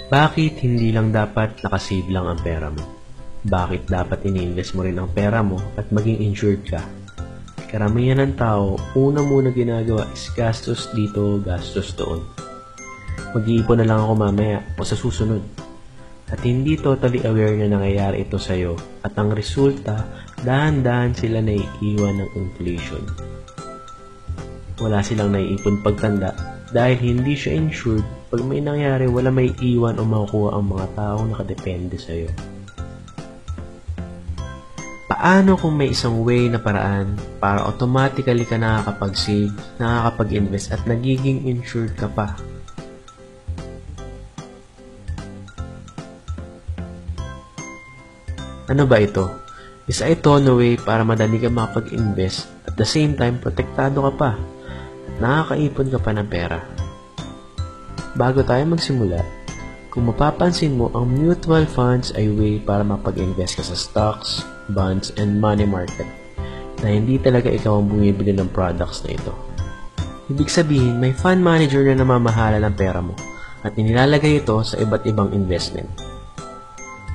Bakit hindi lang dapat nakasave lang ang pera mo? Bakit dapat ini-invest mo rin ang pera mo at maging insured ka? Karamihan ng tao, una muna ginagawa is gastos dito, gastos doon. Mag-iipon na lang ako mamaya o sa susunod. At hindi totally aware na nangyayari ito sa'yo at ang resulta, dahan-dahan sila naiiwan ng inflation. Wala silang naiipon pagtanda dahil hindi siya insured. Pag may nangyari, wala may iwan o makukuha ang mga taong nakadepende sa'yo. Paano kung may isang way na paraan para automatically ka nakakapag-save, nakakapag-invest at nagiging insured ka pa? Ano ba ito? Isa ito na way para madali ka makapag-invest at the same time protektado ka pa at nakakaipon ka pa ng pera. Bago tayo magsimula, kung mapapansin mo, ang mutual funds ay way para makapag-invest ka sa stocks, bonds, and money market na hindi talaga ikaw ang bumibili ng products na ito. Ibig sabihin, may fund manager na namamahala ng pera mo at inilalagay ito sa iba't ibang investment.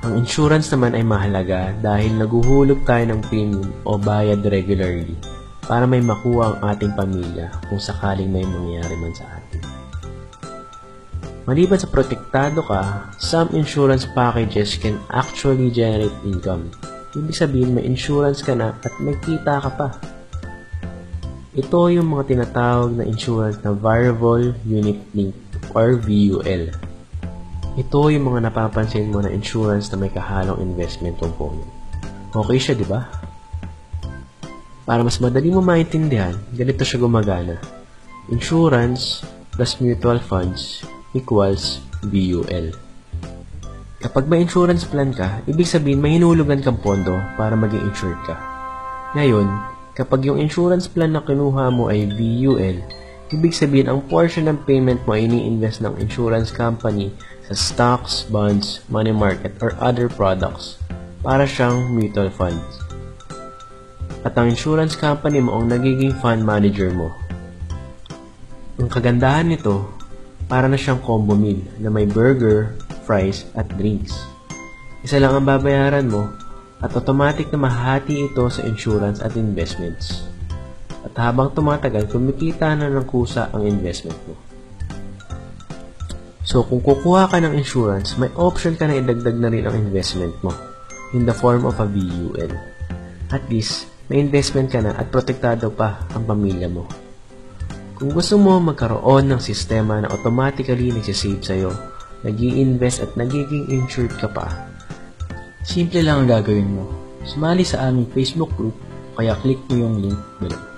Ang insurance naman ay mahalaga dahil naguhulog tayo ng premium o bayad regularly para may makuha ang ating pamilya kung sakaling may mangyayari man sa atin. Maliban sa protektado ka, some insurance packages can actually generate income. Ibig sabihin may insurance ka na at may kita ka pa. Ito yung mga tinatawag na insurance na Variable Unit Linked or VUL. Ito yung mga napapansin mo na insurance na may kahalong investment component. Okay siya, di ba? Para mas madali mo maintindihan, ganito siya gumagana. Insurance plus mutual funds equals VUL. Kapag may insurance plan ka, ibig sabihin may hinulugan kang pondo para maging insured ka. Ngayon, kapag yung insurance plan na kinuha mo ay VUL, ibig sabihin ang portion ng payment mo ay ini-invest ng insurance company sa stocks, bonds, money market, or other products para siyang mutual funds. At ang insurance company mo ang nagiging fund manager mo. Ang kagandahan nito, para na siyang combo meal na may burger, fries, at drinks. Isa lang ang babayaran mo at automatic na mahati ito sa insurance at investments. At habang tumatagal, kumikita na ng kusa ang investment mo. So, kung kukuha ka ng insurance, may option ka na idagdag na rin ang investment mo in the form of a VUL. At least, may investment ka na at protektado pa ang pamilya mo. Kung gusto mo magkaroon ng sistema na automatically nagsisave sa'yo, nag-i-invest at nagiging insured ka pa, simple lang ang gagawin mo. Sumali sa aming Facebook group, kaya click mo yung link below.